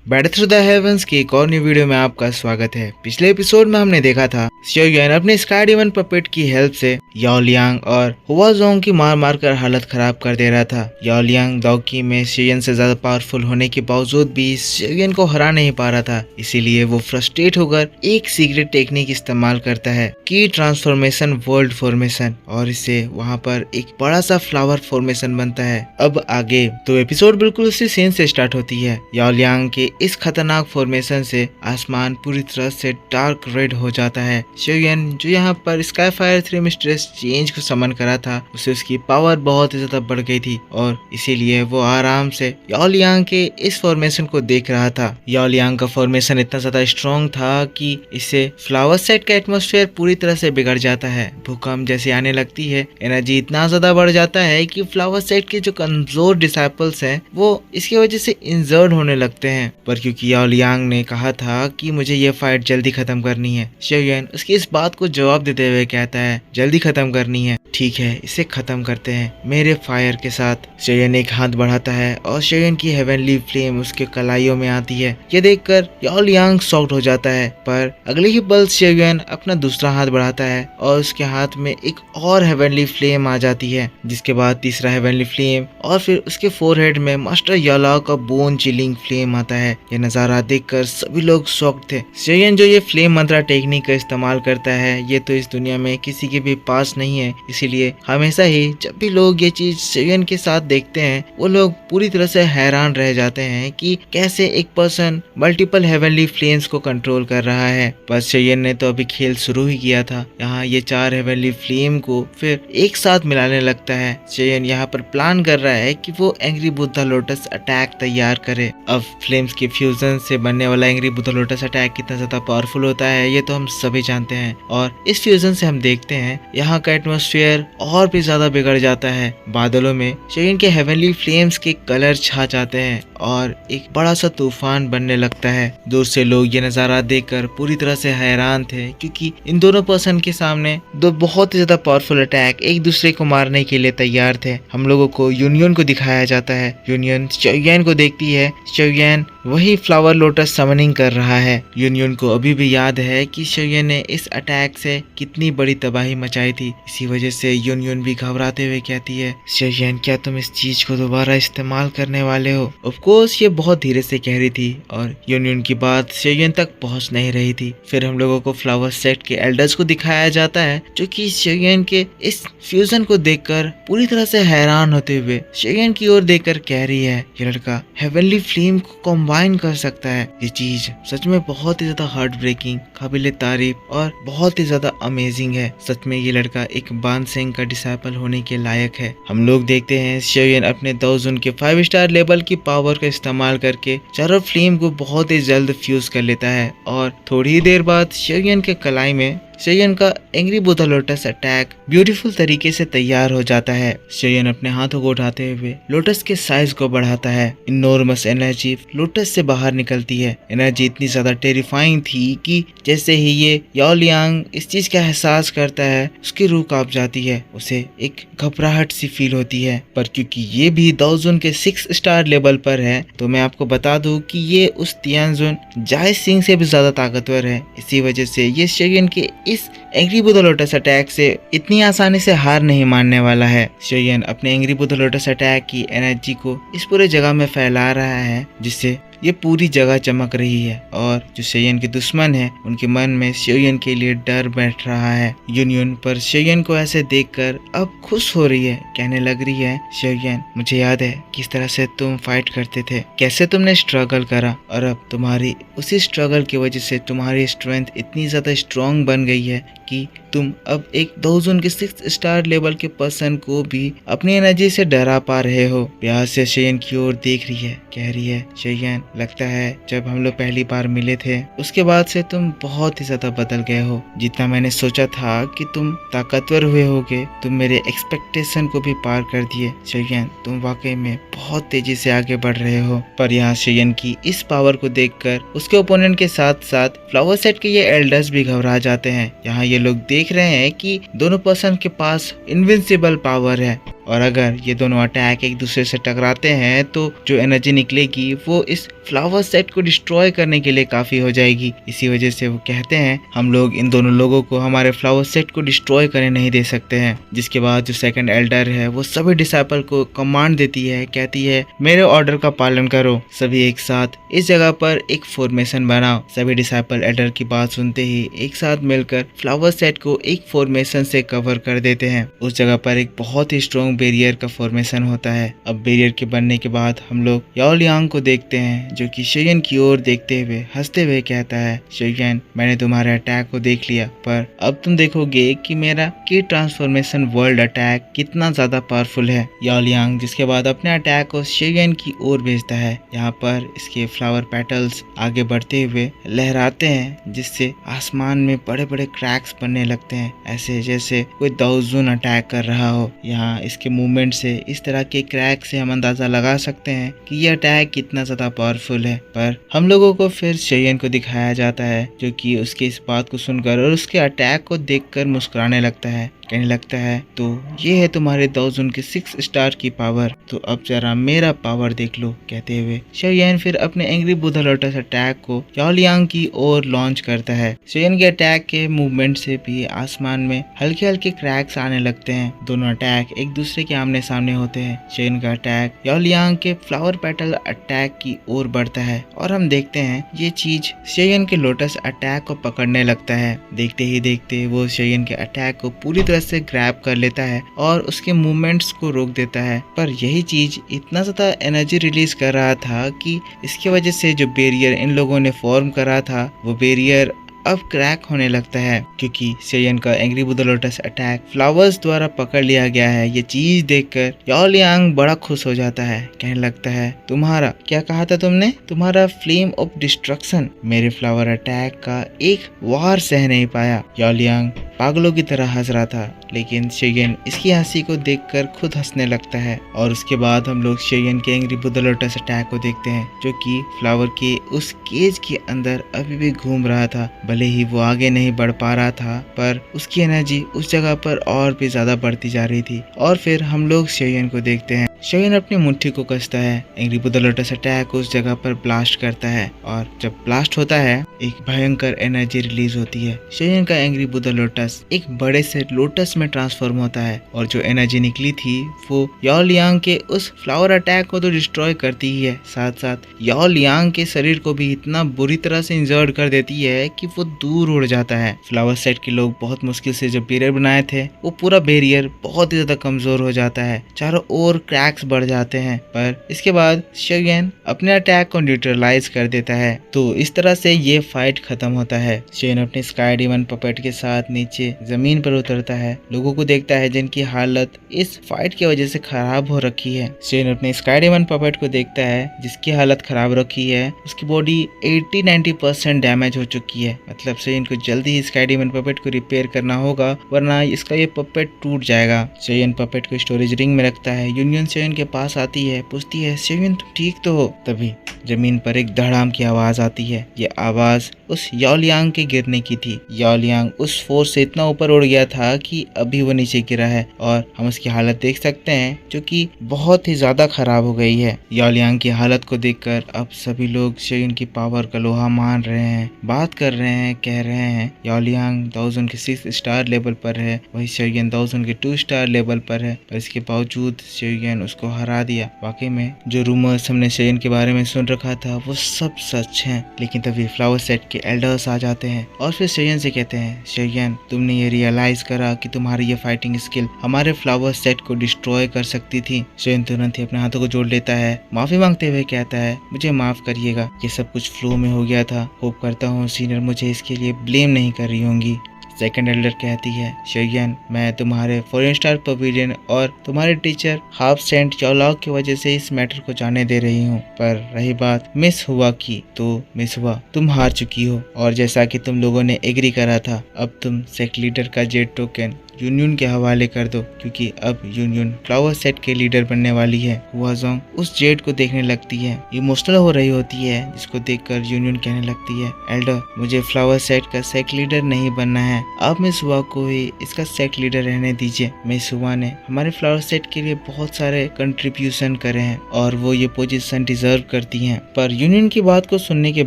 Batter through the heavens की एक और न्यू वीडियो में आपका स्वागत है। पिछले एपिसोड में हमने देखा था शियोयन अपने स्काई डेमन पपेट की हेल्प से याओ लियांग और हुआजोंग की मार मार कर हालत खराब कर दे रहा था। याओ लियांग दाओकी में शियोयन से ज्यादा पावरफुल होने के बावजूद भी शियोयन को हरा नहीं पा रहा था, इसीलिए वो फ्रस्ट्रेट होकर एक सीक्रेट टेक्निक इस्तेमाल करता है, की ट्रांसफॉर्मेशन वर्ल्ड फॉर्मेशन, और इससे वहाँ पर एक बड़ा सा फ्लावर फॉर्मेशन बनता है। अब आगे तो एपिसोड बिल्कुल उसी सीन से स्टार्ट होती है। याओ लियांग के इस खतरनाक फॉर्मेशन से आसमान पूरी तरह से डार्क रेड हो जाता है। शियोयन जो यहाँ पर स्काई फायर 3 मिस्ट्रेस चेंज को समन करा था, उसे उसकी पावर बहुत ही ज्यादा बढ़ गई थी और इसीलिए वो आराम से याओ लियांग के इस फॉर्मेशन को देख रहा था। याओ लियांग का फॉर्मेशन इतना ज्यादा स्ट्रॉन्ग था कि इससे फ्लावर सेट का एटमॉस्फेयर पूरी तरह से बिगड़ जाता है। भूकंप जैसी आने लगती है, एनर्जी इतना ज्यादा बढ़ जाता है कि फ्लावर सेट के जो कमजोर डिसाइपल्स हैं वो इसकी वजह से इंजर्ड होने लगते हैं। पर क्योंकि याओ लियांग ने कहा था कि मुझे ये फाइट जल्दी खत्म करनी है, शियोयन उसकी इस बात को जवाब देते हुए कहता है जल्दी खत्म करनी है, ठीक है इसे खत्म करते हैं मेरे फायर के साथ। शियोयन एक हाथ बढ़ाता है और शियोयन की हेवनली फ्लेम उसके कलाइयों में आती है। ये देखकर याओ लियांग शॉक्ड हो जाता है, पर अगले ही पल शियोयन अपना दूसरा हाथ बढ़ाता है और उसके हाथ में एक और हेवनली फ्लेम आ जाती है, जिसके बाद तीसरा हेवनली फ्लेम और फिर उसके फोरहेड में मास्टर यालाओ का बोन चिलिंग फ्लेम आता है। यह नजारा देखकर सभी लोग शॉक्ड थे। शियोयन जो ये फ्लेम मंत्रा टेक्निक का इस्तेमाल करता है, ये तो इस दुनिया में किसी के भी पास नहीं है, इसीलिए हमेशा ही जब भी लोग ये चीज शियोयन के साथ देखते हैं वो लोग पूरी तरह से हैरान रह जाते हैं कि कैसे एक पर्सन मल्टीपल हेवनली फ्लेम्स को कंट्रोल कर रहा है। पर शियोयन ने तो अभी खेल शुरू ही किया था। यहाँ ये 4 हेवनली फ्लेम को फिर एक साथ मिलाने लगता है। शियोयन यहाँ पर प्लान कर रहा है कि वो एंग्री बुद्धा लोटस अटैक तैयार करे। अब फ्लेम्स के फ्यूजन से बनने वाला एंग्री बुद्धा लोटस अटैक कितना ज्यादा पावरफुल होता है ये तो हम सभी जानते हैं, और इस फ्यूजन से हम देखते हैं यहाँ का एटमॉस्फेयर और भी ज्यादा बिगड़ जाता है। बादलों में शियोयन के हेवनली फ्लेम्स के कलर छा जाते हैं और एक बड़ा सा तूफान बनने लगता है। दूर से लोग ये नजारा देखकर पूरी तरह से हैरान थे, क्योंकि इन दोनों पर्सन के सामने दो बहुत ही ज्यादा पावरफुल अटैक एक दूसरे को मारने के लिए तैयार थे। हम लोगों को यूनियन को दिखाया जाता है। यूनियन शियोयन को देखती है। शियोयन वही फ्लावर लोटस समनिंग कर रहा है। यूनियन को अभी भी याद है कि शियोयन ने इस अटैक से कितनी बड़ी तबाही मचाई थी। इसी वजह से यूनियन भी घबराते हुए कहती है, शियोयन क्या तुम इस चीज को दोबारा इस्तेमाल करने वाले हो? ऑफ कोर्स ये बहुत धीरे से कह रही थी और यूनियन की बात शियोयन तक पहुंच नहीं रही थी। फिर हम लोगों को फ्लावर सेट के एल्डर्स को दिखाया जाता है, जो कि शियोयन के इस फ्यूजन को देखकर पूरी तरह से हैरान होते हुए शियोयन की ओर देखकर कह रही है, ये लड़का हेवनली फ्लेम को कंबाइन कर सकता है। ये चीज सच में बहुत ही ज्यादा हार्ट ब्रेकिंग, काबिले तारीफ और बहुत ही ज्यादा अमेजिंग है। सच में ये लड़का एक बान सिंह का डिसाइपल होने के लायक है। हम लोग देखते हैं शियोयन अपने दाओजुन के 5 स्टार लेवल की पावर का इस्तेमाल करके चारों फ्लेम को बहुत ही जल्द फ्यूज कर लेता है, और थोड़ी ही देर बाद शियोयन के कलाई में शियोयन का angry Buddha lotus attack beautiful तरीके से तैयार हो जाता है। शियोयन अपने हाथों को उठाते हुए लोटस के साइज को बढ़ाता है। इनॉर्मस एनर्जी लोटस से बाहर निकलती है। एनर्जी इतनी ज्यादा टेरिफाइंग थी कि जैसे ही ये याओ लियांग इस चीज का एहसास करता है उसकी रूह कांप जाती है। उसे एक घबराहट सी फील होती है। पर क्योंकि ये भी दाओजुन के 6 स्टार लेवल पर है, तो मैं आपको बता दूं कि ये उस तियानजुन जाय सिंह से भी ज्यादा ताकतवर है। इसी वजह से ये शियोयन के इस एंग्री बुद्धा लोटस अटैक से इतनी आसानी से हार नहीं मानने वाला है। शियोयन अपने एंग्री बुद्धा लोटस अटैक की एनर्जी को इस पूरे जगह में फैला रहा है, जिससे ये पूरी जगह चमक रही है, और जो शियोयन के दुश्मन है उनके मन में शियोयन के लिए डर बैठ रहा है। यूनियन पर शियोयन को ऐसे देखकर अब खुश हो रही है, कहने लग रही है, शियोयन मुझे याद है किस तरह से तुम फाइट करते थे, कैसे तुमने स्ट्रगल करा, और अब तुम्हारी उसी स्ट्रगल की वजह से तुम्हारी स्ट्रेंथ इतनी ज्यादा स्ट्रॉन्ग बन गई है कि तुम अब एक दाओजुन के 6 स्टार लेवल के पर्सन को भी अपनी एनर्जी से डरा पा रहे हो। प्यार से शियोयन की ओर देख रही है, कह रही है, शियोयन लगता है जब हम लोग पहली बार मिले थे उसके बाद से तुम बहुत ही ज्यादा बदल गए हो। जितना मैंने सोचा था कि तुम ताकतवर हुए होगे, तुम मेरे एक्सपेक्टेशन को भी पार कर दिए। शियोयन तुम वाकई में बहुत तेजी से आगे बढ़ रहे हो। पर यहाँ शियोयन की इस पावर को देखकर उसके ओपोनेंट के साथ साथ फ्लावर सेट के ये एल्डर्स भी घबरा जाते हैं। यहाँ ये लोग देख रहे हैं कि दोनों पर्सन के पास इनविंसिबल पावर है। और अगर ये दोनों अटैक एक दूसरे से टकराते हैं तो जो एनर्जी निकलेगी वो इस फ्लावर सेट को डिस्ट्रॉय करने के लिए काफी हो जाएगी। इसी वजह से वो कहते हैं हम लोग इन दोनों लोगों को हमारे फ्लावर सेट को डिस्ट्रॉय करने नहीं दे सकते हैं। जिसके बाद जो सेकंड एल्डर है वो सभी डिसाइपल को कमांड देती है, कहती है मेरे ऑर्डर का पालन करो, सभी एक साथ इस जगह पर एक फॉर्मेशन बनाओ। सभी डिसाइपल एल्डर की बात सुनते ही एक साथ मिलकर फ्लावर सेट को एक फॉर्मेशन से कवर कर देते हैं। उस जगह पर एक बहुत ही स्ट्रॉन्ग बैरियर का फॉर्मेशन होता है। अब बैरियर के बनने के बाद हम लोग याओ लियांग को देखते हैं जो कि शेयन की ओर देखते हुए हंसते हुए कहता है शेयन मैंने तुम्हारे अटैक को देख लिया, पर अब तुम देखोगे कि मेरा की ट्रांसफॉर्मेशन वर्ल्ड अटैक कितना ज्यादा पावरफुल है। याओ लियांग जिसके बाद अपने अटैक को शेयन की ओर भेजता है। यहाँ पर इसके फ्लावर पेटल्स आगे बढ़ते हुए लहराते हैं जिससे आसमान में बड़े बड़े क्रैक्स बनने लगते हैं, ऐसे जैसे कोई दाउजून अटैक कर रहा हो। यहाँ इसके मूवमेंट से इस तरह के क्रैक से हम अंदाजा लगा सकते हैं कि यह अटैक कितना ज्यादा पावरफुल है। पर हम लोगों को फिर शेयन को दिखाया जाता है जो कि उसकी इस बात को सुनकर और उसके अटैक को देखकर मुस्कुराने लगता है, कहने लगता है तो ये है तुम्हारे दाउजून के 6 स्टार की पावर, तो अब जरा मेरा पावर देख लो। कहते हुए शेयन फिर अपने एंग्री बुद्धा लोटस अटैक को याओ लियांग की ओर लॉन्च करता है। शेयन के अटैक के मूवमेंट से भी आसमान में हल्के हल्के क्रैक्स आने लगते हैं। दोनों अटैक एक दूसरे के आमने सामने होते हैं। शेयन का अटैक याओ लियांग के फ्लावर पेटल अटैक की ओर बढ़ता है और हम देखते हैं ये चीज शेयन के लोटस अटैक को पकड़ने लगता है। देखते ही देखते वो शेयन के अटैक को पूरी तरह से ग्रैब कर लेता है और उसके मूवमेंट्स को रोक देता है। पर यही चीज इतना ज्यादा एनर्जी रिलीज कर रहा था कि इसकी वजह से जो बैरियर इन लोगों ने फॉर्म करा था वो बैरियर अब क्रैक होने लगता है, क्योंकि शेयन का angry Buddha lotus attack flowers द्वारा पकड़ लिया गया है। ये चीज देखकर याओ लियांग बड़ा खुश हो जाता है, कहने लगता है तुम्हारा क्या कहा था तुमने, तुम्हारा फ्लेम ऑफ डिस्ट्रक्शन मेरे फ्लावर अटैक का एक वार सह नहीं पाया। याओ लियांग पागलों की तरह हंस रहा था, लेकिन शेयन इसकी हंसी को देखकर खुद हंसने लगता है। और उसके बाद हम लोग शेयन के एंग्री बुद्धा लोटस अटैक को देखते हैं जो कि फ्लावर के उस केज के अंदर अभी भी घूम रहा था। भले ही वो आगे नहीं बढ़ पा रहा था पर उसकी एनर्जी उस जगह पर और भी ज्यादा बढ़ती जा रही थी। और फिर हम लोग शेयन को देखते हैं। शेयन अपनी मुट्ठी को कसता है, एंग्री बुद्धा लोटस अटैक उस जगह पर ब्लास्ट करता है और जब ब्लास्ट होता है एक भयंकर एनर्जी रिलीज होती है। शेयन का एंग्री बुद्धा लोटस एक बड़े से लोटस में ट्रांसफॉर्म होता है और जो एनर्जी निकली थी वो याओ लियांग के उस फ्लावर अटैक को तो डिस्ट्रॉय करती ही है, साथ साथ याओ लियांग के शरीर को भी इतना बुरी तरह से इंजर्ड कर देती है कि वो दूर उड़ जाता है। फ्लावर सेट के लोग बहुत मुश्किल से जो बैरियर बनाए थे वो पूरा बैरियर बहुत ही ज्यादा कमजोर हो जाता है, चारों ओर क्रैक्स बढ़ जाते हैं। पर इसके बाद शेयन अपने अटैक को न्यूट्रलाइज कर देता है। तो इस तरह से ये फाइट खत्म होता है। शेयन अपने स्काई डेमन पपेट के साथ नीचे जमीन पर उतरता है, लोगों को देखता है जिनकी हालत इस फाइट की वजह से खराब हो रखी है। शेयन अपने स्काई डेमन पपेट को देखता है जिसकी हालत खराब रखी है, उसकी बॉडी 80-90% डैमेज हो चुकी है। मतलब शेयन को जल्दी ही स्काई डेमन पपेट को रिपेयर करना होगा वरना इसका ये पपेट टूट जाएगा। शेयन पपेट को स्टोरेज रिंग में रखता है। यूनियन शेयन के पास आती है, पूछती है शेयन तुम ठीक तो हो। तभी जमीन पर एक धड़ाम की आवाज आती है। ये आवाज उस याओ लियांग के गिरने की थी। याओ लियांग उस फोर्स से इतना ऊपर उड़ गया था कि अभी वो नीचे गिरा है और हम उसकी हालत देख सकते हैं जो कि बहुत ही ज्यादा खराब हो गई है। याओ लियांग की हालत को देखकर अब सभी लोग शेयन की पावर का लोहा मान रहे हैं, बात कर रहे हैं, कह रहे हैं याओ लियांग दाउजून के 6 स्टार लेवल पर है, वही शेयन दाउजून के 2 स्टार लेवल पर है, पर इसके बावजूद शेयन उसको हरा दिया। वाकई में जो रूमर्स हमने शेयन के बारे में सुन रखा था वो सब सच है। लेकिन तभी फ्लावर सेट के एल्डर्स आ जाते हैं और फिर शेयन से कहते हैं शेयन तुमने ये रियलाइज करा कि तुम्हारी ये फाइटिंग स्किल हमारे फ्लावर सेट को डिस्ट्रॉय कर सकती थी। शेयन तुरंत ही अपने हाथों को जोड़ लेता है, माफी मांगते हुए कहता है मुझे माफ करिएगा, ये सब कुछ फ्लो में हो गया था। होप करता हूँ सीनियर मुझे इसके लिए ब्लेम नहीं कर रही होंगी। सेकंड एल्डर कहती है शेयन मैं तुम्हारे 4 स्टार पवेलियन और तुम्हारे टीचर हाफ सेंट चाओलाओ की वजह से इस मैटर को जाने दे रही हूँ, पर रही बात मिस हुआ की तो मिस हुआ, तुम हार चुकी हो और जैसा कि तुम लोगों ने एग्री करा था अब तुम सेक्ट लीडर का जेड टोकन यूनियन के हवाले कर दो, क्योंकि अब यूनियन फ्लावर सेट के लीडर बनने वाली है। हुआजोंग उस जेड को देखने लगती है, इमोशनल हो रही होती है, जिसको देखकर यूनियन कहने लगती है, एल्डर मुझे फ्लावर सेट का सेक्ट लीडर नहीं बनना है, आप मिस हुआ को ही इसका सेक्ट लीडर रहने दीजिए। मिस हुआ ने हमारे फ्लावर सेट के लिए बहुत सारे कंट्रीब्यूशन करे हैं और वो ये पोजीशन डिजर्व करती हैं। पर यूनियन की बात को सुनने के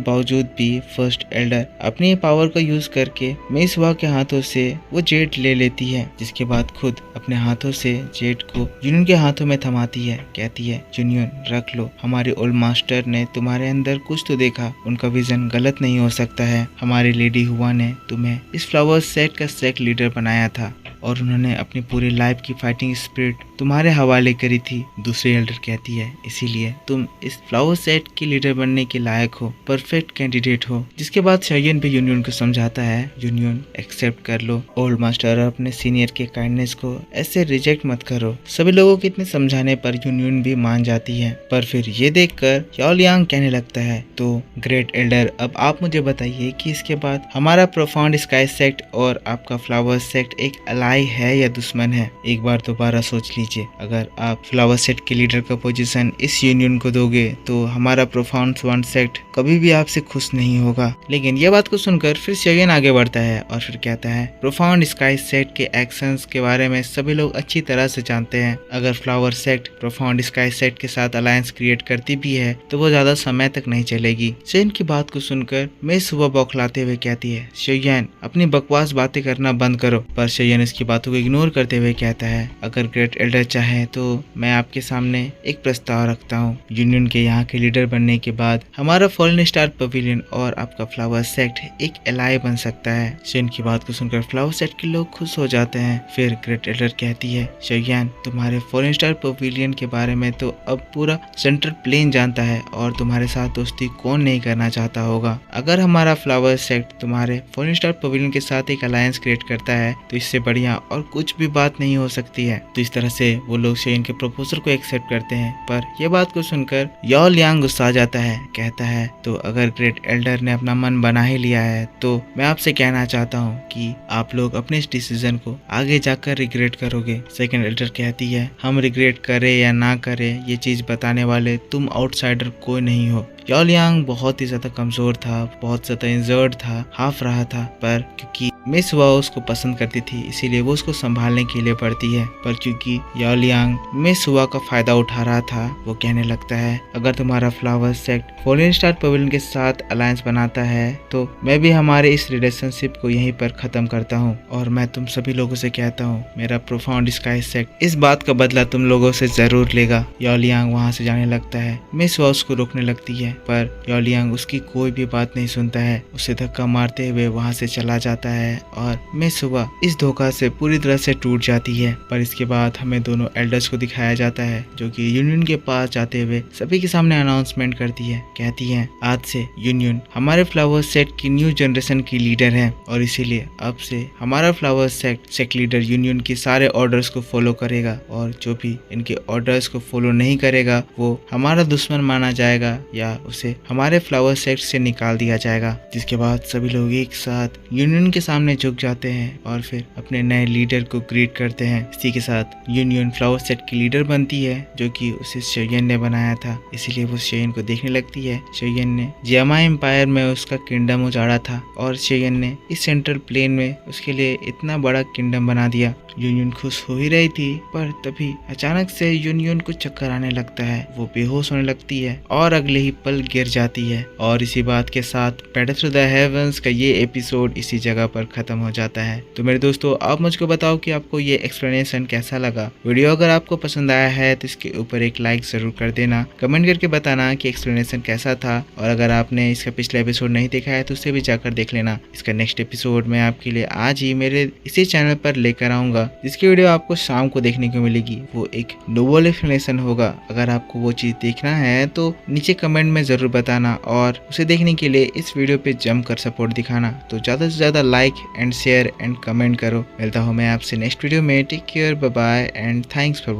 बावजूद भी फर्स्ट एल्डर अपनी पावर का यूज करके मिस हुआ के हाथों से वो जेड ले लेती है, जिसके बाद खुद अपने हाथों से जेड को यूनियन के हाथों में थमाती है। कहती है, यूनियन रख लो, हमारे ओल्ड मास्टर ने तुम्हारे अंदर कुछ तो देखा, उनका विजन गलत नहीं हो सकता है। हमारी लेडी हुआ ने तुम्हें इस फ्लावर सेट का सेक्ट लीडर बनाया था और उन्होंने अपनी पूरी लाइफ की फाइटिंग स्पिरिट तुम्हारे हवाले करी थी। दूसरी एल्डर कहती है, इसीलिए तुम इस फ्लावर सेट के लीडर बनने के लायक हो, परफेक्ट कैंडिडेट हो। जिसके बाद शेयन भी यूनियन को समझाता है, यूनियन एक्सेप्ट कर लो ओल्ड मास्टर और अपने सीनियर के काइंडनेस को ऐसे रिजेक्ट मत करो। सभी लोगों के इतने समझाने पर यूनियन भी मान जाती है। पर फिर ये देखकर याओ लियांग कहने लगता है, तो ग्रेट एल्डर अब आप मुझे बताइए कि इसके बाद हमारा प्रोफाउंड स्काई सेक्ट और आपका फ्लावर सेक्ट एक अलाई है या दुश्मन है? एक बार दोबारा सोच लीजिए, अगर आप फ्लावर सेट के लीडर का पोजीशन इस यूनियन को दोगे तो हमारा प्रोफाउंड वन सेक्ट कभी भी आपसे खुश नहीं होगा। लेकिन ये बात को सुनकर फिर शेयन आगे बढ़ता है और फिर कहता है, प्रोफाउंड स्काई सेक्ट के एक्शंस के बारे में सभी लोग अच्छी तरह से जानते हैं। अगर flower sect profound sky sect के साथ अलायंस क्रिएट करती भी है तो वो ज्यादा समय तक नहीं चलेगी। शेयन की बात को सुनकर मैं सुबह बौखलाते हुए कहती है, शेयन अपनी बकवास बातें करना बंद करो। पर शेयन इसकी बातों को इग्नोर करते हुए कहता है, अगर ग्रेट एल्डर चाहे तो मैं आपके सामने एक प्रस्ताव रखता हूँ। यूनियन के यहाँ के लीडर बनने के बाद हमारा फॉलन स्टार पवेलियन और आपका फ्लावर सेक्ट एक एलाय बन सकता है। शेयन की बात को सुनकर फ्लावर सेक्ट के लोग खुश हो जाते हैं। फिर ग्रेट एल्डर कहती है, शेयन तुम्हारे फॉलन स्टार पवेलियन के बारे में तो अब पूरा सेंट्रल प्लेन जानता है और तुम्हारे साथ दोस्ती कौन नहीं करना चाहता होगा। अगर हमारा फ्लावर सेक्ट तुम्हारे फॉलन स्टार पवेलियन के साथ एक अलायंस क्रिएट करता है तो इससे बढ़िया और कुछ भी बात नहीं हो सकती है। तो इस तरह से वो लोग शेयन के प्रपोजल को एक्सेप्ट करते हैं। पर यह बात को सुनकर याओ लियांग गुस्सा आ जाता है। कहता है, तो अगर ग्रेट एल्डर ने अपना मन बना ही लिया है तो मैं आपसे कहना चाहता हूँ कि आप लोग अपने इस डिसीजन को आगे जाकर रिग्रेट करोगे। सेकंड एल्डर कहती है, हम रिग्रेट करें या ना करें ये चीज बताने वाले तुम आउटसाइडर कोई नहीं हो। याओ लियांग बहुत ही ज्यादा कमजोर था, बहुत ज्यादा इंजर्ड था, हाफ रहा था, पर क्योंकि मिस हुआ उसको पसंद करती थी इसीलिए वो उसको संभालने के लिए पड़ती है। पर क्योंकि याओ लियांग मिस हुआ का फायदा उठा रहा था, वो कहने लगता है, अगर तुम्हारा flower sect fallen star pavilion के साथ अलायंस बनाता है तो मैं भी हमारे इस रिलेशनशिप को यहीं पर खत्म करता हूँ और मैं तुम सभी लोगों से कहता हूँ, मेरा प्रोफाउंड स्काई सेक्ट इस बात का बदला तुम लोगों से जरूर लेगा। याओ लियांग वहाँ से जाने लगता है। मिस हुआ उसको रोकने लगती है पर याओ लियांग उसकी कोई भी बात नहीं सुनता है, उसे धक्का मारते हुए वहाँ से चला जाता है और मिस हुआ इस धोखा से पूरी तरह से टूट जाती है। पर इसके बाद हमें दोनों एल्डर्स को दिखाया जाता है जो कि यूनियन के पास जाते हुए सभी के सामने अनाउंसमेंट करती है। कहती है, आज से यूनियन हमारे फ्लावर सेट की न्यू जनरेशन की लीडर है और इसीलिए अब से हमारा फ्लावर सेट लीडर यूनियन की सारे ऑर्डर्स को फॉलो करेगा और जो भी इनके ऑर्डर्स को फॉलो नहीं करेगा वो हमारा दुश्मन माना जाएगा या उसे हमारे फ्लावर सेट से निकाल दिया जाएगा। जिसके बाद सभी लोग एक साथ यूनियन के सामने झुक जाते हैं और फिर अपने नए लीडर को ग्रीट करते हैं। इसी के साथ यूनियन फ्लावर सेट की लीडर बनती है जो कि उसे शेयन ने बनाया था, इसीलिए वो शेयन को देखने लगती है। शेयन ने जियामा एम्पायर में उसका किंगडम उजाड़ा था और शेयन ने इस सेंट्रल प्लेन में उसके लिए इतना बड़ा किंगडम बना दिया। यूनियन खुश हो ही रही थी पर तभी अचानक से यूनियन को चक्कर आने लगता है, वो बेहोश होने लगती है और अगले ही पल गिर जाती है। और इसी बात के साथ बैटल थ्रू द हेवंस का ये एपिसोड इसी जगह पर खत्म हो जाता है। तो मेरे दोस्तों, आप मुझको बताओ कि आपको ये एक्सप्लेनेशन कैसा लगा। वीडियो अगर आपको पसंद आया है तो इसके ऊपर एक लाइक जरूर कर देना, कमेंट करके बताना कि एक्सप्लेनेशन कैसा था। और अगर आपने इसका पिछला एपिसोड नहीं देखा है तो उसे भी जाकर देख लेना। इसका नेक्स्ट एपिसोड मैं आपके लिए आज ही मेरे इसी चैनल पर लेकर आऊंगा, जिसकी वीडियो आपको शाम को देखने को मिलेगी। वो एक नोबल एक्सप्लेनेशन होगा। अगर आपको वो चीज देखना है तो नीचे कमेंट में जरूर बताना और उसे देखने के लिए इस वीडियो पे जम कर सपोर्ट दिखाना। तो ज्यादा से ज्यादा like and share and comment करो। मिलता हूँ मैं आपसे नेक्स्ट वीडियो में। Take care, bye bye and thanks for